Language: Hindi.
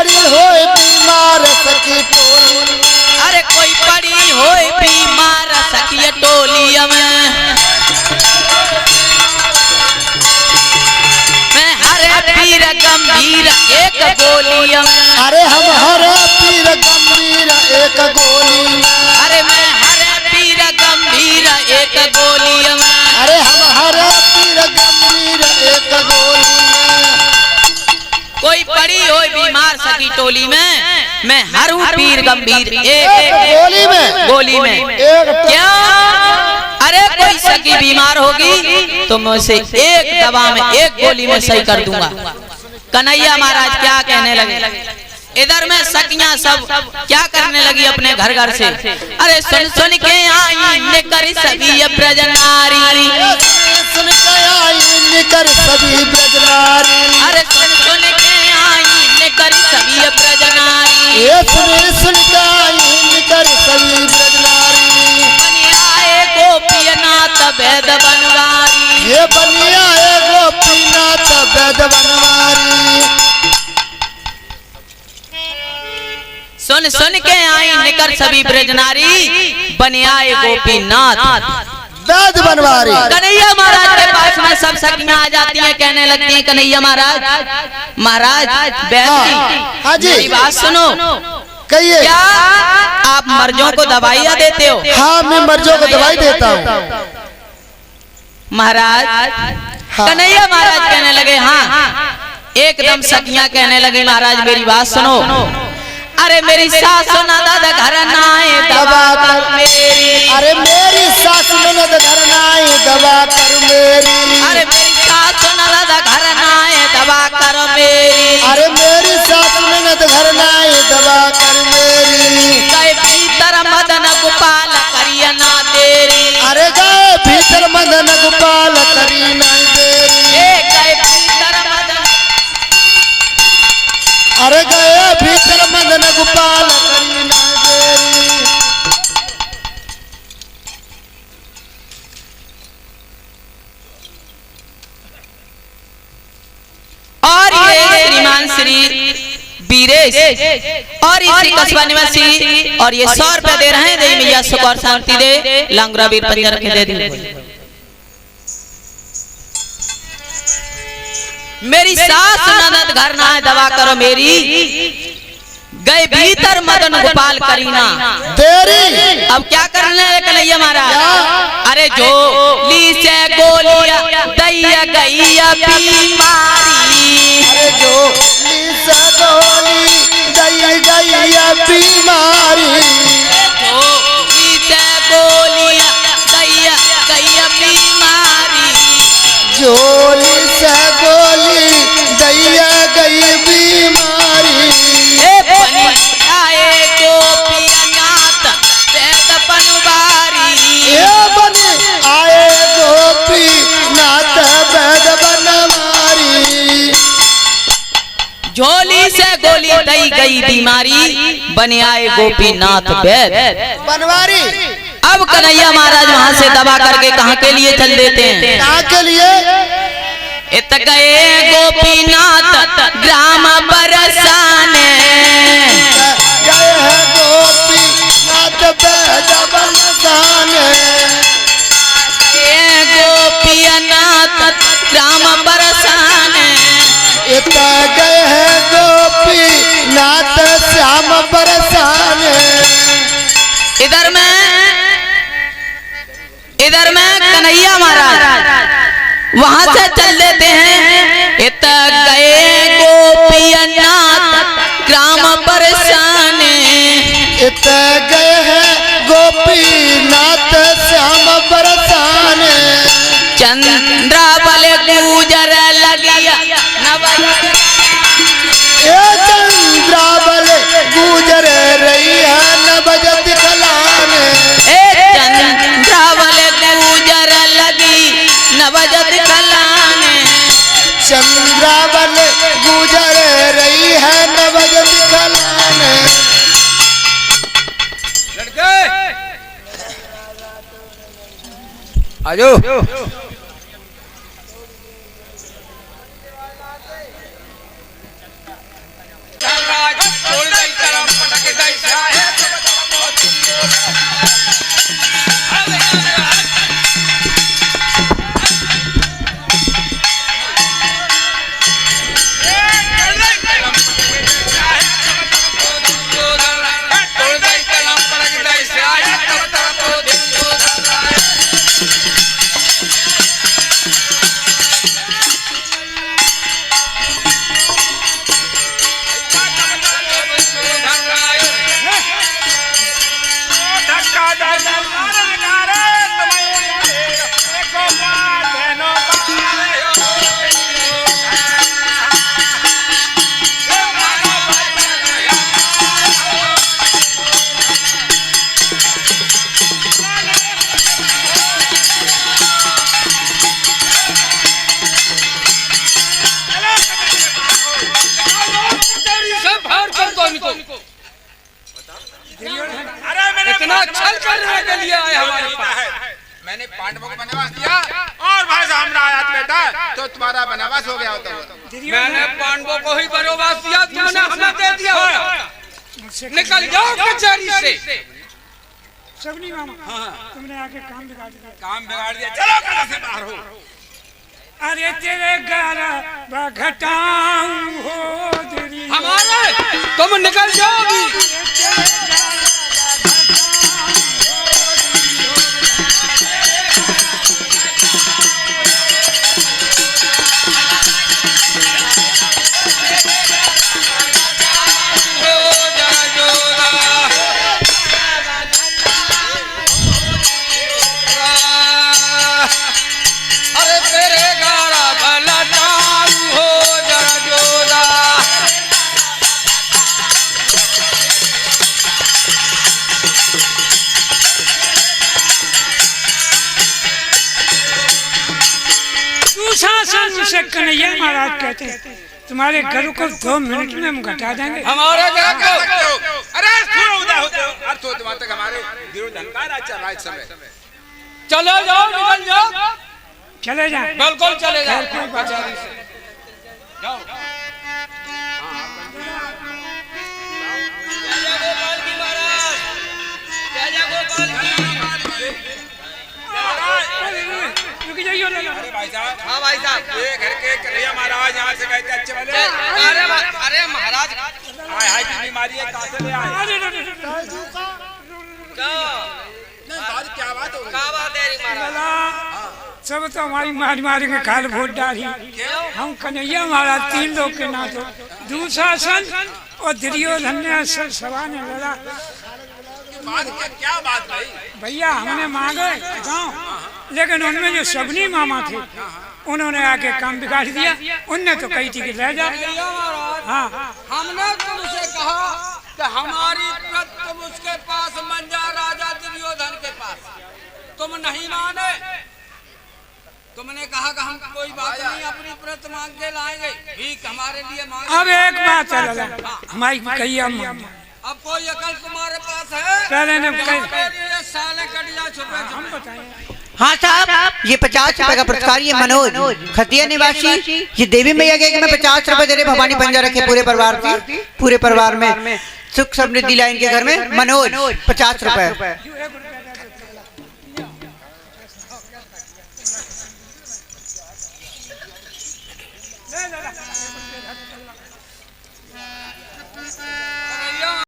पड़ी होए बीमार सखी टोली। अरे कोई पड़ी होए बीमार सखी टोलिया में, मैं हरे पीर गंभीर एक गोलिया में। अरे हम हरे पीर गंभीर एक गोली में। अरे मैं हरे पीर गंभीर एक गोलिया में। अरे हम हरे पीर गंभीर एक गोली में। कोई पड़ी हो बीमार सखी टोली में, मैं हर पीर गंभीर एक गोली में। गोली में क्या? अरे कोई सखी बीमार होगी तो मैं उसे एक दवा में एक गोली में सही कर दूंगा। कन्हैया महाराज क्या कहने लगे? इधर में सखियां सब क्या करने लगी अपने घर घर से? अरे सुन सुन के आई निकर सभी ब्रज नारी, सुन के आई निकर सभी ब्रज नारी। अरे सुन सुन के आई निकर सभी ब्रज नारी, ये सुन के आई निकर सभी ब्रज नारी। बनियाए गोपीनाथ वेद बनवारी, ये बनियाए गोपीनाथ वेद बनवारी। सुन सुन के आई निकर सभी ब्रज नारी, बनियाए गोपीनाथ वेद बनवारी। कन्हैया महाराज के पास में सब सखियां आ जाती हैं, कहने लगती हैं कन्हैया महाराज, महाराज हाँ जी, मेरी बात सुनो। कहिए। क्या आप मर्जों को दवाइयां देते हो? हाँ, मैं मर्जों को दवाई देता हूँ महाराज। हाँ। कन्हैया महाराज कहने लगे हाँ। एकदम सखियां कहने लगी महाराज मेरी बात सुनो। अरे मेरी सास ननद घर नाए दवा कर मेरी, अरे मेरी सास ननद घर नाए दवा कर मेरी। अरे मेरी सास ननद घर नाए दवा कर मेरी, अरे मेरी सास ननद घर नाए दवा कर मेरी। गए भीतर मदन गोपाल करिया ना देरी, अरे गए भीतर मदन गोपाल करी ना देरी। गए भीतर मदन, अरे गए भीतर मदन गोपाल करी ना देरी। और ये श्रीमान श्री वीरेश और श्री कस्बा निवासी और ये 100 रुपए दे रहे हैं। देवी मैया सुख और शांति दे, लंगरा वीर पंजर के दे दी। मेरी सास ननद घर ना है दवा करो मेरी, गए भीतर मदन गोपाल करीना देरी। अब क्या करने लगे कन्हैया महाराज? अरे जो ली से गोलिया दैया गैया बीमारी, अरे जो ली से गोली दैया गैया बीमारी। जो ली से गोलिया दैया गैया बीमारी, जोली से गोली दैया गई बीमारी। बनियाए गोपीनाथ वेद बनवारी, बनी आए गोपीनाथ वेद बनवारी। झोली से गोली दई गई बीमारी, बनियाए गोपीनाथ वेद बनवारी। अब कन्हैया महाराज वहां से दबा करके कहाँ के लिए चल देते हैं? कहाँ के लिए? इत गए गोपीनाथ ग्राम बरसाने, गए हैं गोपीनाथ वेद बनसाने। गोपीनाथ ग्राम बरसाने, इत गए हैं गोपीनाथ श्याम बरसाने। इधर में कन्हैया महाराज वहां से चल देते हैं। इत गए गोपीनाथ ग्राम बरसाने, इत गए हैं गोपीनाथ श्याम बरसाने। चंद्रावल गुजर लगिया चंद्रावल गुजर रही है नवजत खलाने। चंद्रावल गुजर लगी नवजत खलाने, चंद्रावल गुजर रही है नवजत खलाने। लड़के आजो। पांडवों को वनवास दिया और भाई साहब हमरा आया बेटा तो तुम्हारा वनवास हो गया होता। मैंने पांडवों को ही वनवास दिया, तुमने हमें दे दिया होता। निकल जाओ कचहरी से। सबनी मामा तुमने आके काम बिगाड़ दिया। काम बिगाड़ दिया, चलो कहाँ से बाहर हो। अरे तेरे घर घटाऊं हो तेरी हमारे तुम निकल जाओ अभी। से कन्हैया महाराज कहते हैं तुम्हारे घर को 2 मिनट में हम घटा देंगे। हमारे घर को अरे सुनो उधर होते अर्थ हो तुम्हारे तक हमारे विरोध राज चल रहा है इस समय। चले जाओ, निकल जाओ, चले जाए। बिल्कुल चले जाओ कचहरी से। जाओ। भाई साहब, हाँ भाई साहब, ये घर के कन्हैया महाराज यहाँ से गए थे अच्छे वाले। अरे महाराज हाय हाय की बीमारी है, कहाँ से ले आए? क्या बात हो गई? क्या बात है महाराज? सब तो हमारी मारी मारी के खाल वोट डाली। हम कन्हैया महाराज 3 लोग के नाथ हो। दुशासन और दुर्योधन ने सभा ने लड़ा। क्या बात भाई? भैया हमने मांगे गाँव, लेकिन उनमें जो सबनी मामा थे उन्होंने आके काम बिगाड़ दिया। उनने तो कही थी कि ले जा। हाँ, हमने तुमसे कहा कि हमारी प्रत तुम उसके पास मंजा राजा दुर्योधन के पास, तुम नहीं माने। तुमने कहा कि हम कोई बात नहीं, अपनी प्रत मांग के लाएंगे, भीख हमारे लिए मांगे। अब एक बात चला हमारी कहिया अब कोई अकल तुम्हारे पास है? पहले ने साले कटिया छुपे हम बताएं। हाँ साहब, ये 50 रुपए का पुरस्कार ये मनोज खतिया निवासी, ये देवी मैया के मैं 50 रुपए दे रहे भवानी पंजा रखे पूरे परिवार में सुख समृद्धि लाइन के घर में मनोज 50 रुपए।